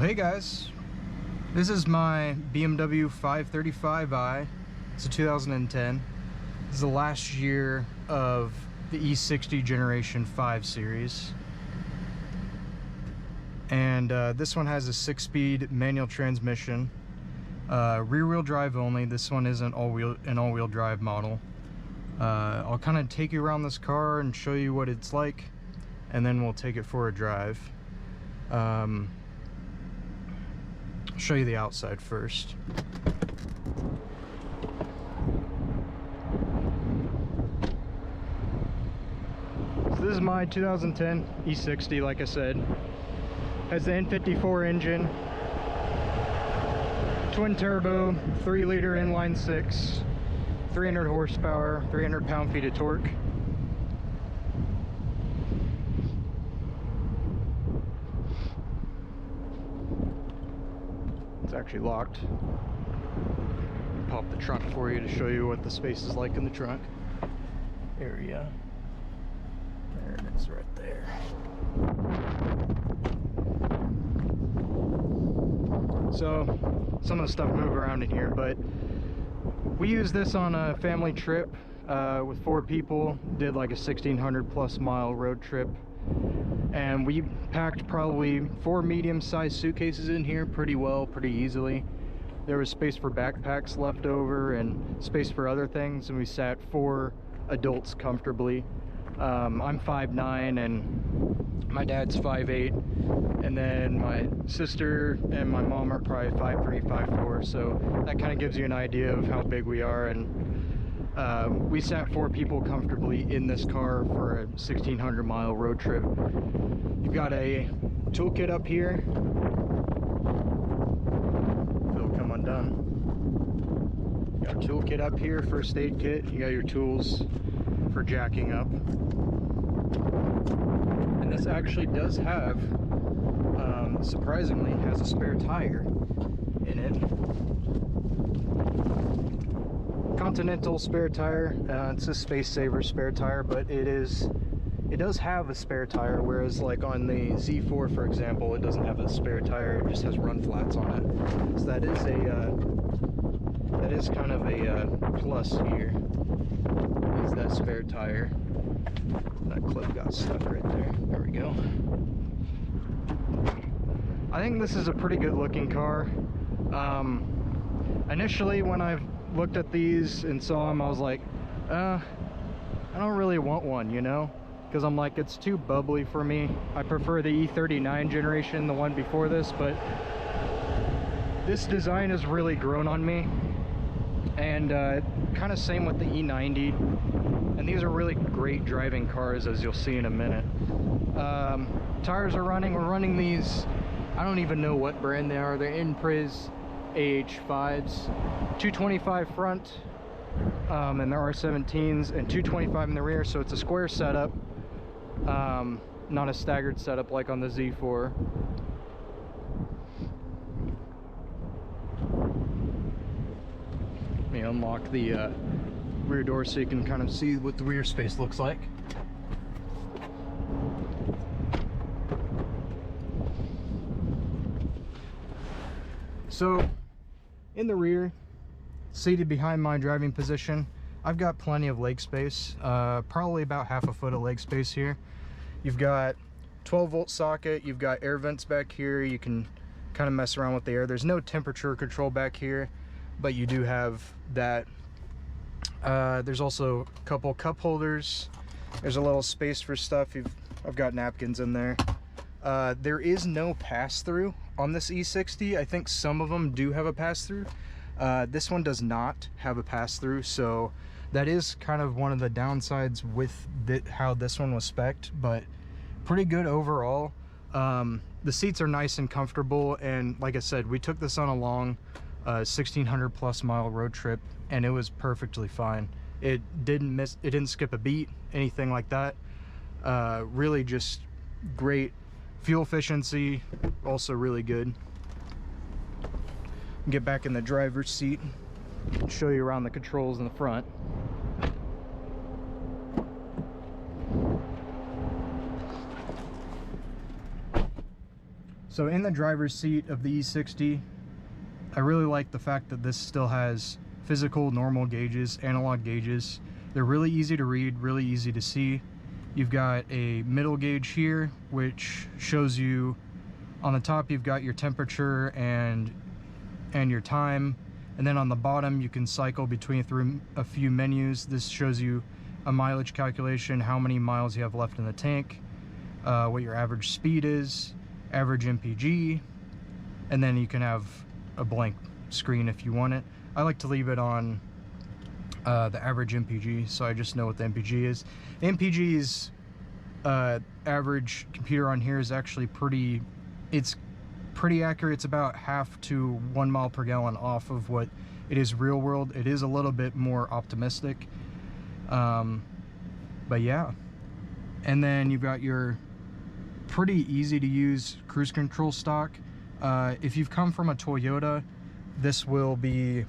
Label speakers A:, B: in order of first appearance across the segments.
A: Hey guys, this is my BMW 535i. It's a 2010. This is the last year of the E60 Generation 5 series. And this one has a 6-speed manual transmission, rear-wheel drive only. This one isn't an all-wheel drive model. I'll kind of take you around this car and show you what it's like, and then we'll take it for a drive. Show you the outside first. So this is my 2010 E60, like I said. Has the N54 engine, twin turbo, 3-liter inline 6, 300 horsepower, 300 pound-feet of torque. It's actually locked. Pop the trunk for you to show you what the space is like in the trunk area. There it is right there. So some of the stuff move around in here, but we used this on a family trip with 4 people. Did like a 1,600 plus mile road trip. And we packed probably 4 medium-sized suitcases in here pretty easily. There was space for backpacks left over and space for other things, and we sat 4 adults comfortably. I'm 5'9", and my dad's 5'8", and then my sister and my mom are probably 5'3", 5'4", so that kind of gives you an idea of how big we are. And we sat 4 people comfortably in this car for a 1,600 mile road trip. You've got a toolkit up here. It'll come undone. You got a toolkit up here, first aid kit. You got your tools for jacking up. And this actually does have, surprisingly, has a spare tire in it. Continental spare tire. It's a Space Saver spare tire, but it does have a spare tire, whereas like on the Z4, for example, it doesn't have a spare tire. It just has run flats on it. So that is kind of a plus here, is that spare tire. That clip got stuck right there. There we go. I think this is a pretty good looking car. Initially, when I looked at these and saw them, I was like, I don't really want one, you know? Because I'm like, it's too bubbly for me. I prefer the E39 generation, the one before this, but this design has really grown on me. And kind of same with the E90. And these are really great driving cars, as you'll see in a minute. Tires are running. We're running these, I don't even know what brand they are. They're Inpriz AH5s. 225 front, and there are 17s, and 225 in the rear, so it's a square setup, not a staggered setup like on the Z4. Let me unlock the rear door so you can kind of see what the rear space looks like. So in the rear, seated behind my driving position, I've got plenty of leg space, probably about half a foot of leg space here. You've got 12-volt socket, you've got air vents back here. You can kind of mess around with the air. There's no temperature control back here, but you do have that. There's also a couple cup holders. There's a little space for stuff. I've got napkins in there. There is no pass-through on this E60. I think some of them do have a pass-through. This one does not have a pass-through, so that is kind of one of the downsides with how this one was spec'd, but pretty good overall. The seats are nice and comfortable, and like I said, we took this on a long 1,600 plus mile road trip, and it was perfectly fine. It didn't skip a beat, anything like that. Really just great fuel efficiency, also really good. Get back in the driver's seat and show you around the controls in the front. So in the driver's seat of the E60, I really like the fact that this still has physical normal gauges, analog gauges. They're really easy to read, really easy to see. You've got a middle gauge here, which shows you on the top you've got your temperature and your time, and then on the bottom you can cycle through a few menus. This shows you a mileage calculation, how many miles you have left in the tank, what your average speed is, average MPG, and then you can have a blank screen if you want it. I like to leave it on the average MPG, so I just know what the MPG is. The MPG's average computer on here is actually pretty accurate. It's about half to 1 mile per gallon off of what it is real world. It is a little bit more optimistic, but yeah. And then you've got your pretty easy to use cruise control stock. If you've come from a Toyota, this will be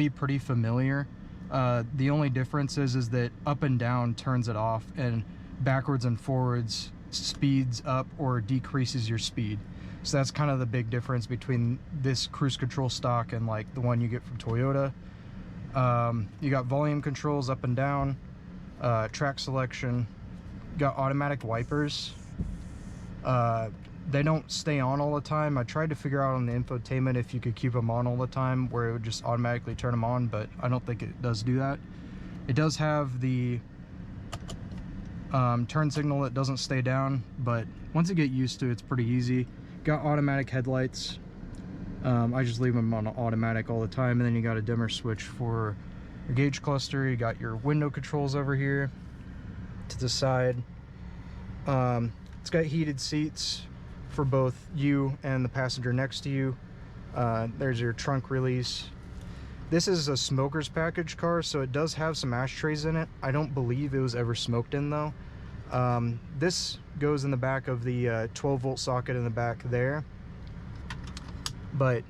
A: pretty familiar. The only difference is that up and down turns it off, and backwards and forwards speeds up or decreases your speed. So that's kind of the big difference between this cruise control stock and like the one you get from Toyota. You got volume controls up and down, track selection, got automatic wipers. They don't stay on all the time. I tried to figure out on the infotainment if you could keep them on all the time where it would just automatically turn them on, but I don't think it does do that. It does have the turn signal that doesn't stay down, but once you get used to it, it's pretty easy. Got automatic headlights. I just leave them on automatic all the time, and then you got a dimmer switch for your gauge cluster. You got your window controls over here to the side. It's got heated seats for both you and the passenger next to you. There's your trunk release. This is a smoker's package car, so it does have some ashtrays in it. I don't believe it was ever smoked in though. This goes in the back of the 12-volt socket in the back there. But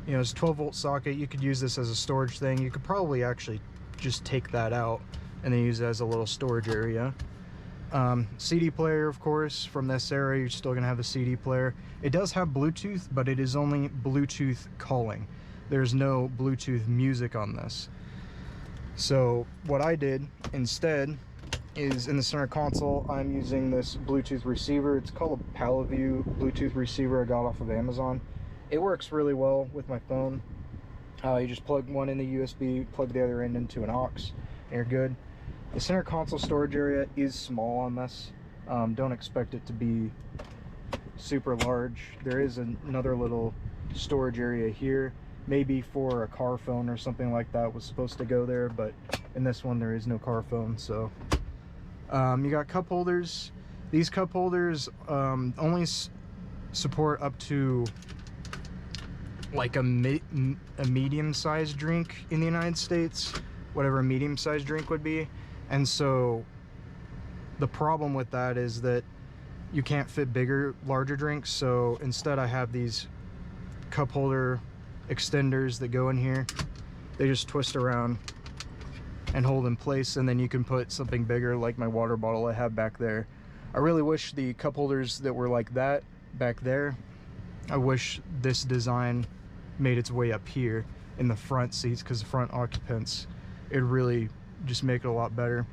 A: you know, it's a 12-volt socket. You could use this as a storage thing. You could probably actually just take that out and then use it as a little storage area. CD player, of course. From this area, you're still gonna have the CD player. It does have Bluetooth, but it is only Bluetooth calling. There's no Bluetooth music on this. So what I did instead is, in the center console, I'm using this Bluetooth receiver. It's called a PoV Bluetooth receiver I got off of Amazon. It works really well with my phone. You just plug one in the USB, plug the other end into an aux, and you're good. The center console storage area is small on this. Don't expect it to be super large. There is another little storage area here, maybe for a car phone or something like that was supposed to go there, but in this one there is no car phone. So you got cup holders. These cup holders only support up to like a medium-sized drink in the United States, whatever a medium-sized drink would be. And so the problem with that is that you can't fit larger drinks. So instead I have these cup holder extenders that go in here. They just twist around and hold in place, and then you can put something bigger like my water bottle I have back there. I really wish the cup holders that were like that back there, I wish this design made its way up here in the front seats, because the front occupants, it really just make it a lot better.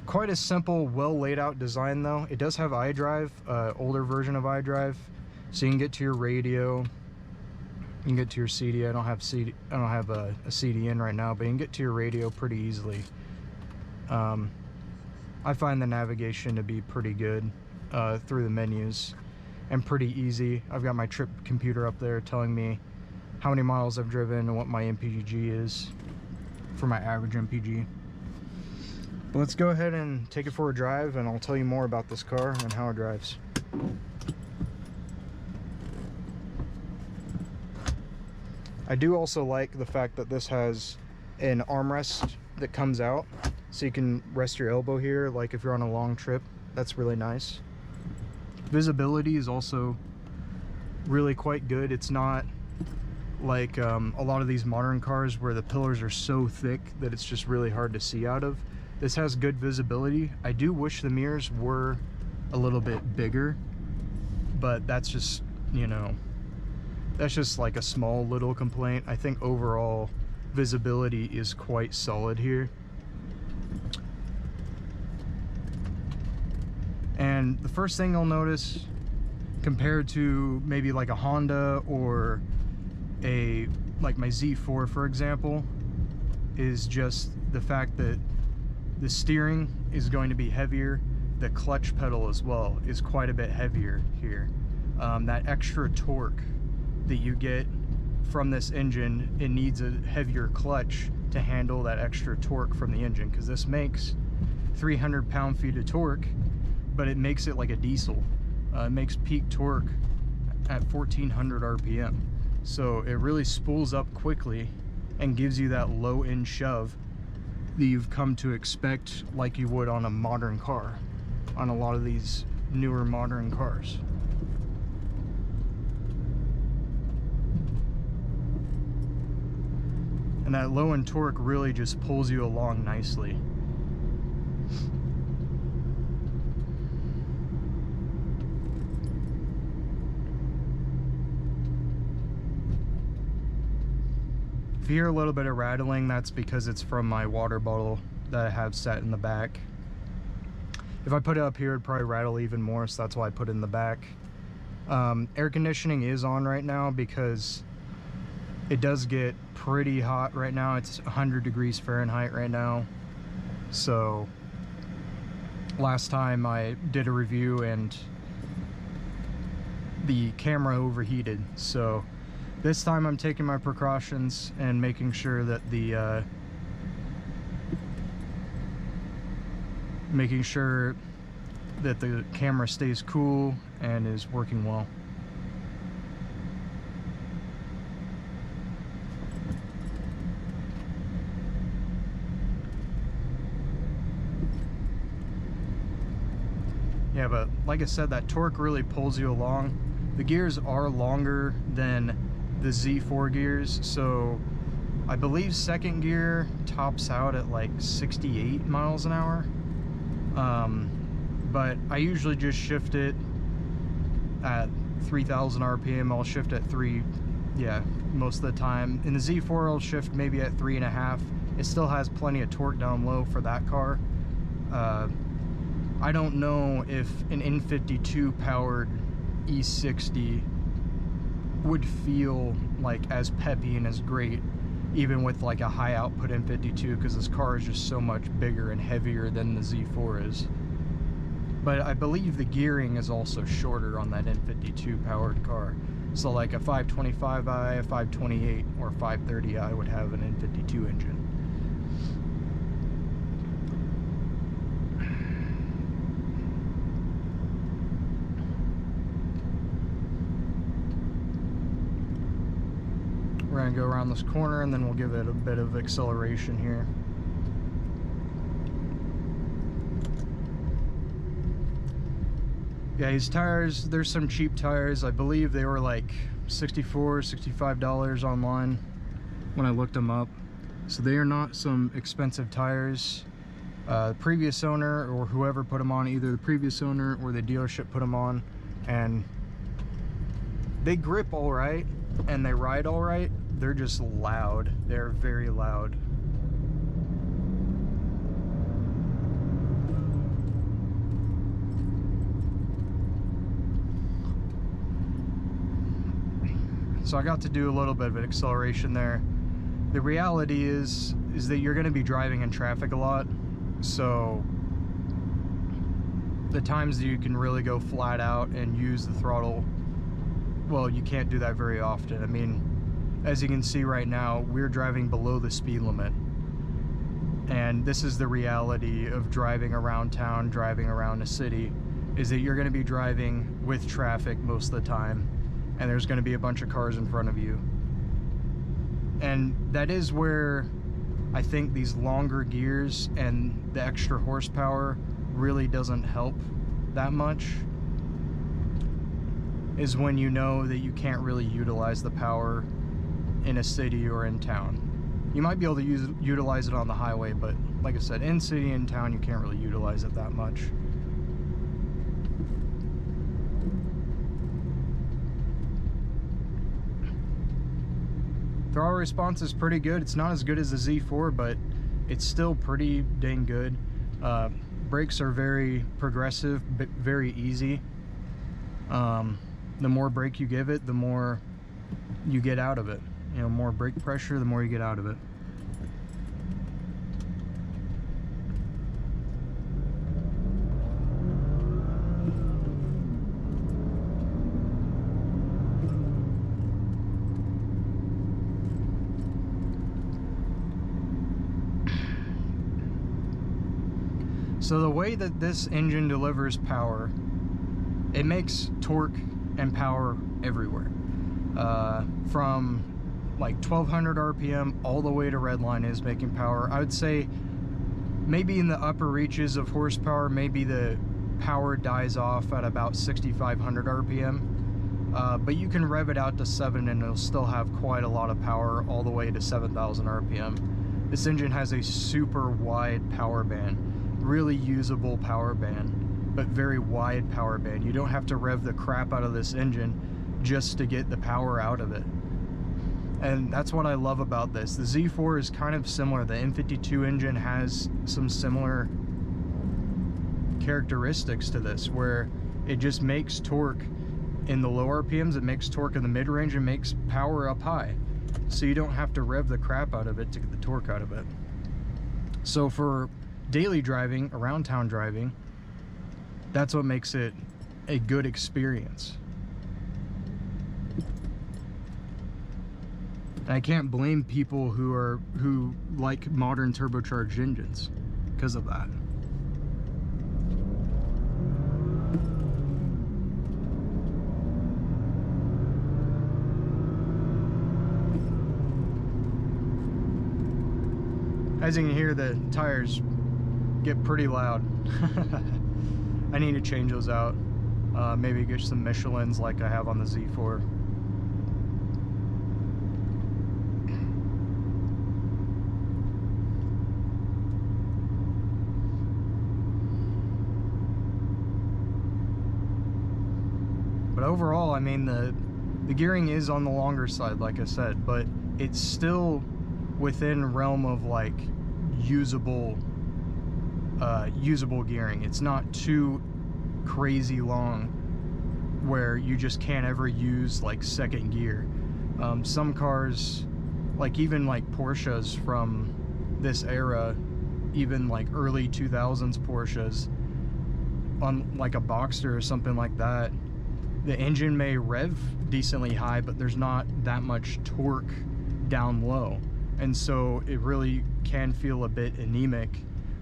A: Quite a simple, well laid out design though. It does have iDrive, older version of iDrive, so you can get to your radio, you can get to your CD. I don't have a CD in right now, but you can get to your radio pretty easily. I find the navigation to be pretty good through the menus and pretty easy. I've got my trip computer up there telling me how many miles I've driven and what my MPG is for my average MPG. But let's go ahead and take it for a drive, and I'll tell you more about this car and how it drives. I do also like the fact that this has an armrest that comes out, so you can rest your elbow here, like if you're on a long trip. That's really nice. Visibility is also really quite good. It's not like a lot of these modern cars where the pillars are so thick that it's just really hard to see out of. This has good visibility. I do wish the mirrors were a little bit bigger, but that's just, you know, that's just like a small little complaint. I think overall visibility is quite solid here. And the first thing you'll notice, compared to maybe like a Honda or like my Z4 for example, is just the fact that the steering is going to be heavier. The clutch pedal as well is quite a bit heavier here. That extra torque that you get from this engine, it needs a heavier clutch to handle that extra torque from the engine, because this makes 300 pound-feet of torque, but it makes it like a diesel. It makes peak torque at 1400 RPM. So it really spools up quickly and gives you that low end shove that you've come to expect like you would on a modern car, on a lot of these newer modern cars. And that low end torque really just pulls you along nicely. If you hear a little bit of rattling, that's because it's from my water bottle that I have set in the back. If I put it up here, it'd probably rattle even more, so that's why I put it in the back. Air conditioning is on right now because it does get pretty hot right now. It's 100 degrees Fahrenheit right now. So last time I did a review and the camera overheated, so this time I'm taking my precautions and making sure that the camera stays cool and is working well. Yeah, but like I said, that torque really pulls you along. The gears are longer than the Z4 gears, so I believe second gear tops out at like 68 miles an hour. But I usually just shift it at 3000 RPM. I'll shift at 3, yeah, most of the time. In the Z4 I'll shift maybe at 3.5. It still has plenty of torque down low for that car. I don't know if an N52 powered E60 would feel like as peppy and as great even with like a high output N52, because this car is just so much bigger and heavier than the Z4 is. But I believe the gearing is also shorter on that N52 powered car. So like a 525i, a 528, or 530i would have an N52 engine. We're going to go around this corner and then we'll give it a bit of acceleration here. Yeah, these tires, there's some cheap tires. I believe they were like $64, $65 online when I looked them up. So they are not some expensive tires. Previous owner or whoever put them on, either the previous owner or the dealership put them on, and they grip all right and they ride all right. They're just loud. They're very loud. So I got to do a little bit of an acceleration there. The reality is that you're going to be driving in traffic a lot. So the times that you can really go flat out and use the throttle, well, you can't do that very often. I mean, as you can see right now, we're driving below the speed limit. And this is the reality of driving around town, driving around a city, is that you're going to be driving with traffic most of the time, and there's going to be a bunch of cars in front of you. And that is where I think these longer gears and the extra horsepower really doesn't help that much, is when you know that you can't really utilize the power in a city or in town. You might be able to utilize it on the highway, but like I said, in city and town you can't really utilize it that much. Throttle response is pretty good. It's not as good as the Z4, but it's still pretty dang good. Brakes are very progressive, but very easy. The more brake you give it, the more you get out of it. You know, more brake pressure, the more you get out of it. So the way that this engine delivers power, it makes torque and power everywhere. From like 1200 RPM all the way to redline is making power. I would say maybe in the upper reaches of horsepower, maybe the power dies off at about 6500 RPM. But you can rev it out to 7 and it'll still have quite a lot of power all the way to 7000 RPM. This engine has a super wide power band. Really usable power band, but very wide power band. You don't have to rev the crap out of this engine just to get the power out of it. And that's what I love about this. The Z4 is kind of similar. The M52 engine has some similar characteristics to this, where it just makes torque in the low RPMs, it makes torque in the mid-range, and makes power up high. So you don't have to rev the crap out of it to get the torque out of it. So for daily driving, around town driving, that's what makes it a good experience. And I can't blame people who like modern turbocharged engines because of that. As you can hear, the tires get pretty loud. I need to change those out. Maybe get some Michelins like I have on the Z4. But overall, I mean, the gearing is on the longer side, like I said, but it's still within realm of like usable gearing. It's not too crazy long where you just can't ever use like second gear. Some cars, like even like Porsches from this era, even like early 2000s Porsches, on like a Boxster or something like that, the engine may rev decently high, but there's not that much torque down low. And so it really can feel a bit anemic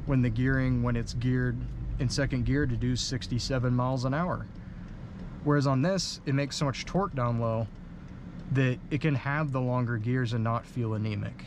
A: when the gearing, when it's geared in second gear to do 67 miles an hour. Whereas on this, it makes so much torque down low that it can have the longer gears and not feel anemic.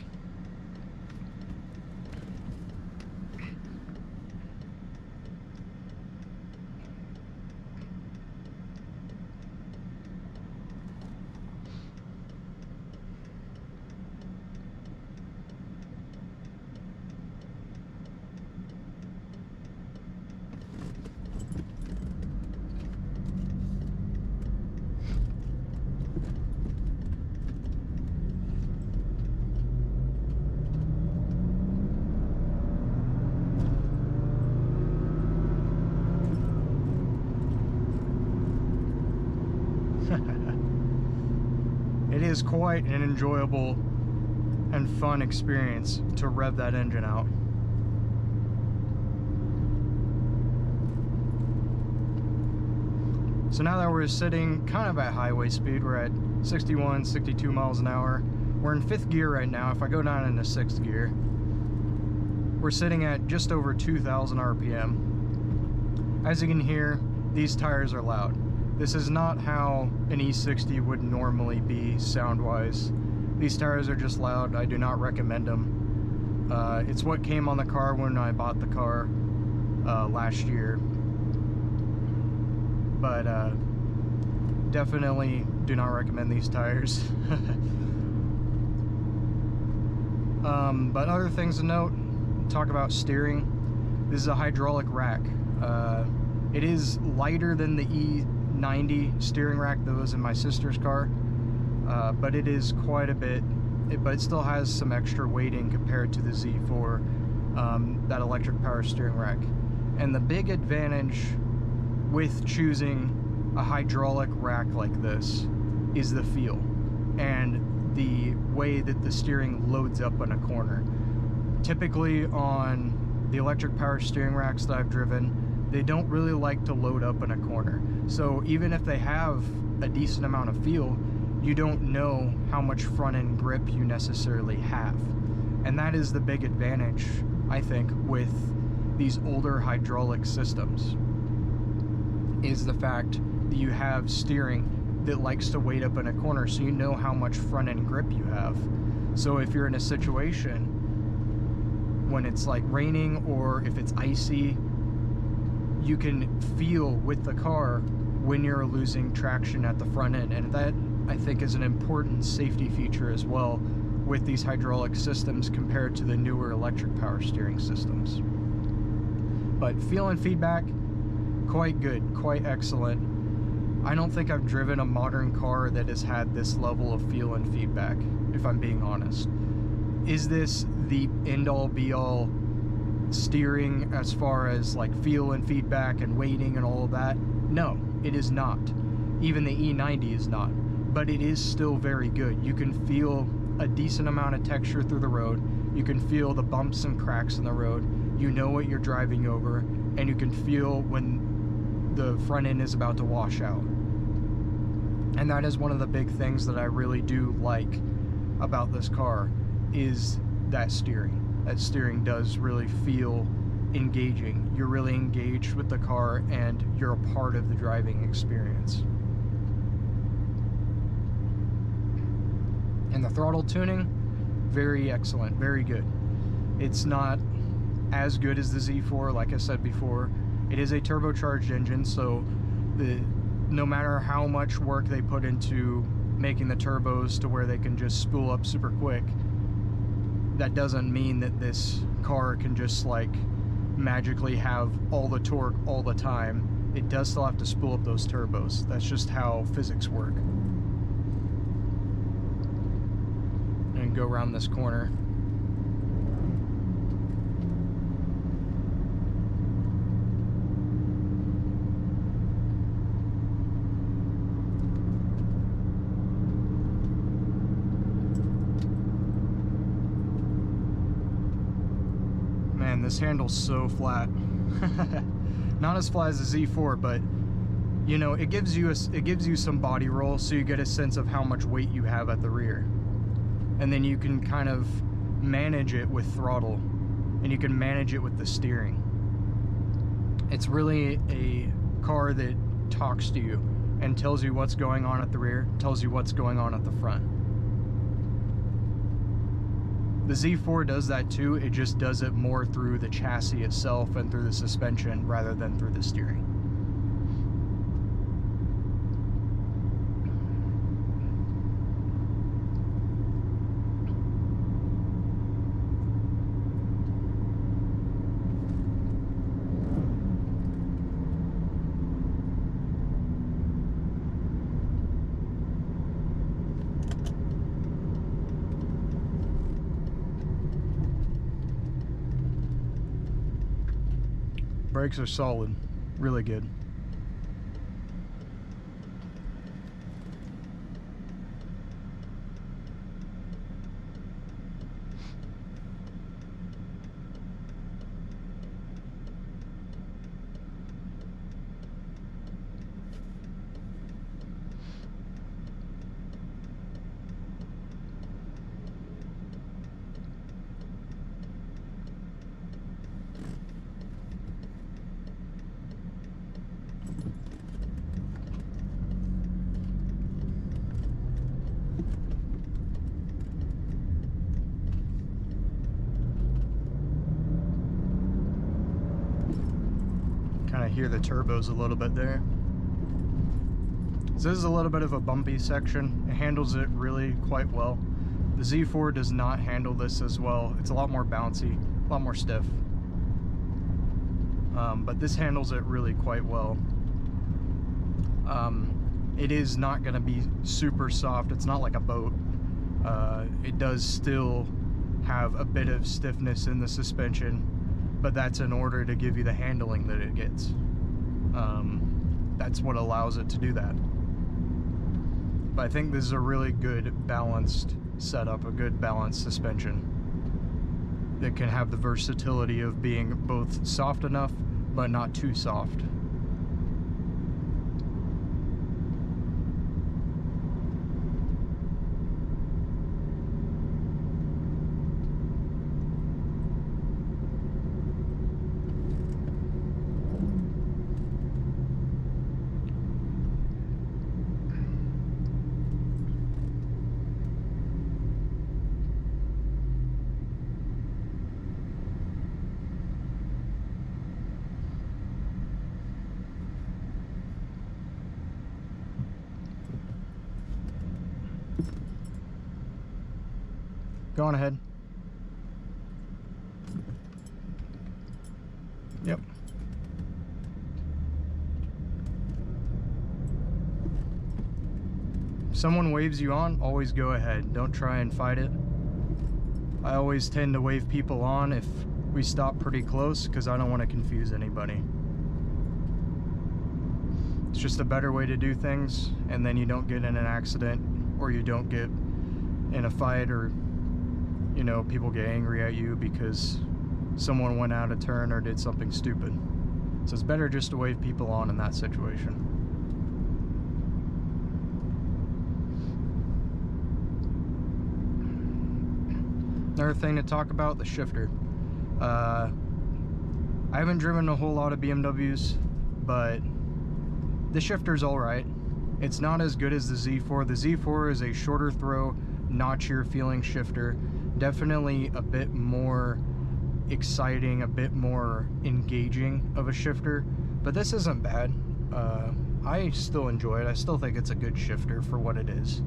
A: It is quite an enjoyable and fun experience to rev that engine out. So now that we're sitting kind of at highway speed, we're at 61, 62 miles an hour. We're in 5th gear right now. If I go down into 6th gear, we're sitting at just over 2,000 RPM. As you can hear, these tires are loud. This is not how an E60 would normally be sound-wise. These tires are just loud. I do not recommend them. It's what came on the car when I bought the car last year. But definitely do not recommend these tires. But other things to note, talk about steering. This is a hydraulic rack. It is lighter than the E90 steering rack that was in my sister's car, but it is quite a bit but it still has some extra weighting compared to the Z4, that electric power steering rack. And the big advantage with choosing a hydraulic rack like this is the feel and the way that the steering loads up in a corner. Typically on the electric power steering racks that I've driven, they don't really like to load up in a corner. So even if they have a decent amount of feel, you don't know how much front end grip you necessarily have. And that is the big advantage, I think, with these older hydraulic systems, is the fact that you have steering that likes to wait up in a corner, so you know how much front end grip you have. So if you're in a situation when it's like raining or if it's icy, you can feel with the car when you're losing traction at the front end. And that, I think, is an important safety feature as well with these hydraulic systems compared to the newer electric power steering systems. But feel and feedback, quite good, quite excellent. I don't think I've driven a modern car that has had this level of feel and feedback, if I'm being honest. Is this the end-all be-all steering as far as like feel and feedback and weighting and all of that? No, it is not. Even the E90 is not. But it is still very good. You can feel a decent amount of texture through the road. You can feel the bumps and cracks in the road. You know what you're driving over, and you can feel when the front end is about to wash out. And that is one of the big things that I really do like about this car, is that steering. That steering does really feel engaging. You're really engaged with the car and you're a part of the driving experience. And the throttle tuning, very excellent, very good. It's not as good as the Z4, like I said before. It is a turbocharged engine, so no matter how much work they put into making the turbos to where they can just spool up super quick, that doesn't mean that this car can just like magically have all the torque all the time. It does still have to spool up those turbos. That's just how physics work. And go around this corner. Man, this handle's so flat. Not as flat as the Z4, but you know, it gives you some body roll, so you get a sense of how much weight you have at the rear. And then you can kind of manage it with throttle, and you can manage it with the steering. It's really a car that talks to you and tells you what's going on at the rear, tells you what's going on at the front. The Z4 does that too, it just does it more through the chassis itself and through the suspension rather than through the steering. Brakes are solid, really good. Kind of hear the turbos a little bit there. So this is a little bit of a bumpy section. It handles it really quite well. The Z4 does not handle this as well. It's a lot more bouncy, a lot more stiff. But this handles it really quite well. It is not going to be super soft. It's not like a boat. It does still have a bit of stiffness in the suspension, but that's in order to give you the handling that it gets. That's what allows it to do that. But I think this is a really good balanced setup, a good balanced suspension that can have the versatility of being both soft enough but not too soft. Go on ahead. Yep. If someone waves you on, always go ahead. Don't try and fight it. I always tend to wave people on if we stop pretty close because I don't want to confuse anybody. It's just a better way to do things, and then you don't get in an accident, or you don't get in a fight, or you know, people get angry at you because someone went out of turn or did something stupid. So it's better just to wave people on in that situation. Another thing to talk about, the shifter. I haven't driven a whole lot of BMWs, but the shifter's alright. It's not as good as the Z4. The Z4 is a shorter throw, notchier feeling shifter. Definitely a bit more exciting, a bit more engaging of a shifter, but this isn't bad. I still enjoy it. I still think it's a good shifter for what it is.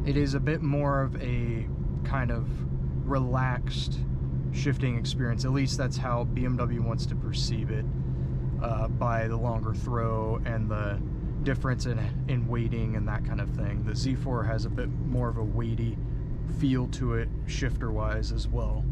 A: It is a bit more of a kind of relaxed shifting experience. At least that's how BMW wants to perceive it, by the longer throw and the difference in weighting and that kind of thing. The Z4 has a bit more of a weighty feel to it shifter wise as well.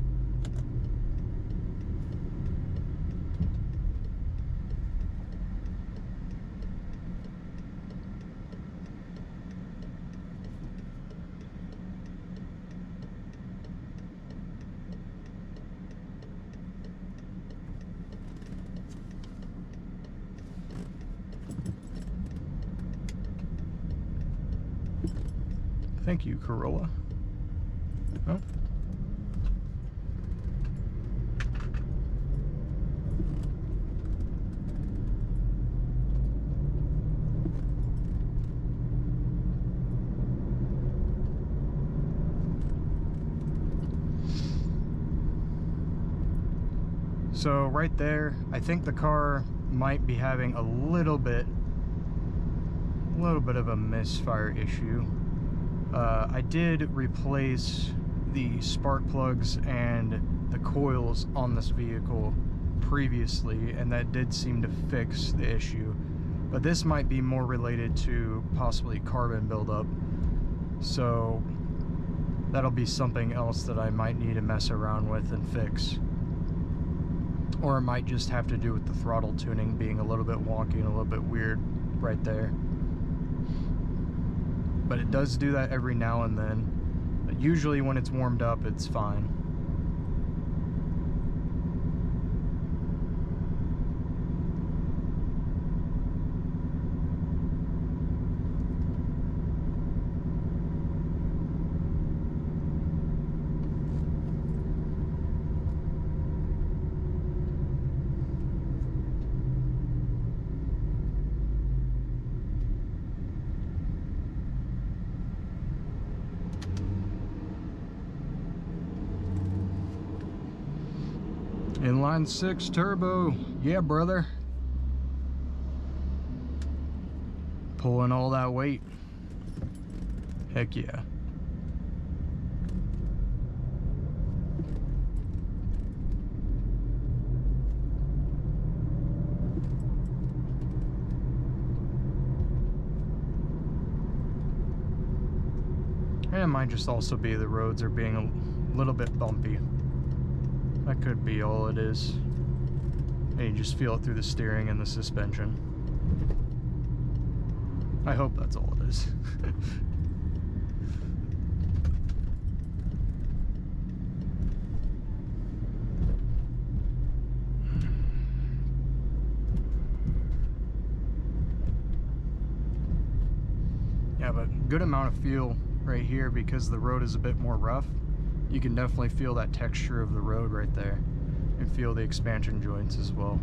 A: Thank you, Corolla. Oh. So right there, I think the car might be having a little bit of a misfire issue. I did replace the spark plugs and the coils on this vehicle previously, and that did seem to fix the issue. But this might be more related to possibly carbon buildup. So that'll be something else that I might need to mess around with and fix. Or it might just have to do with the throttle tuning being a little bit wonky and a little bit weird right there. But it does do that every now and then. But usually when it's warmed up, it's fine. Inline 6 turbo, yeah brother. Pulling all that weight, heck yeah. it might just also be the roads are being a little bit bumpy. That could be all it is. And you just feel it through the steering and the suspension. I hope that's all it is. Yeah, but good amount of feel right here because the road is a bit more rough. You can definitely feel that texture of the road right there and feel the expansion joints as well.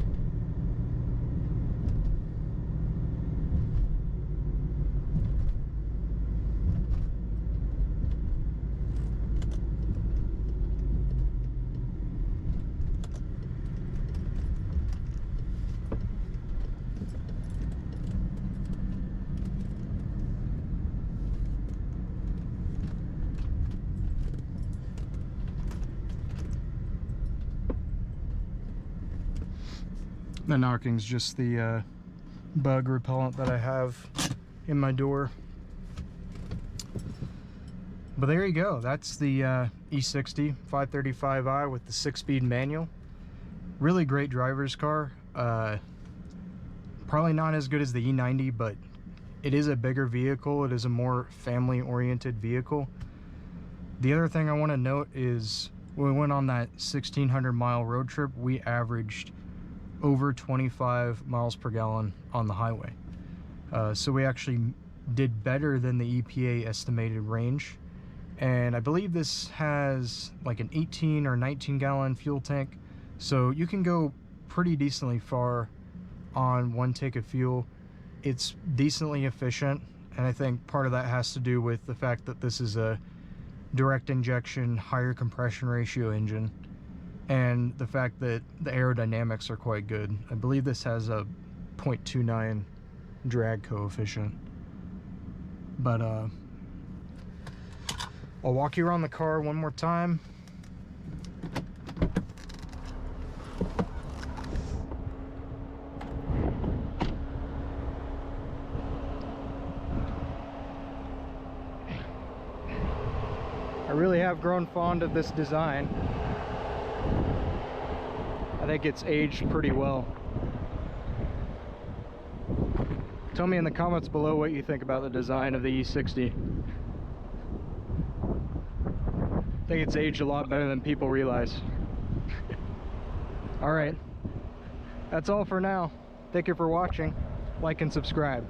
A: The knocking's just the bug repellent that I have in my door. But there you go. That's the E60 535i with the 6-speed manual. Really great driver's car. Probably not as good as the E90, but it is a bigger vehicle. It is a more family-oriented vehicle. The other thing I want to note is when we went on that 1,600-mile road trip, we averaged over 25 miles per gallon on the highway. So we actually did better than the EPA estimated range. And I believe this has like an 18 or 19 gallon fuel tank. So you can go pretty decently far on one tank of fuel. It's decently efficient. And I think part of that has to do with the fact that this is a direct injection, higher compression ratio engine. And the fact that the aerodynamics are quite good. I believe this has a 0.29 drag coefficient. But I'll walk you around the car one more time. I really have grown fond of this design. I think it's aged pretty well. Tell me in the comments below what you think about the design of the E60. I think it's aged a lot better than people realize. Alright, that's all for now. Thank you for watching. Like and subscribe.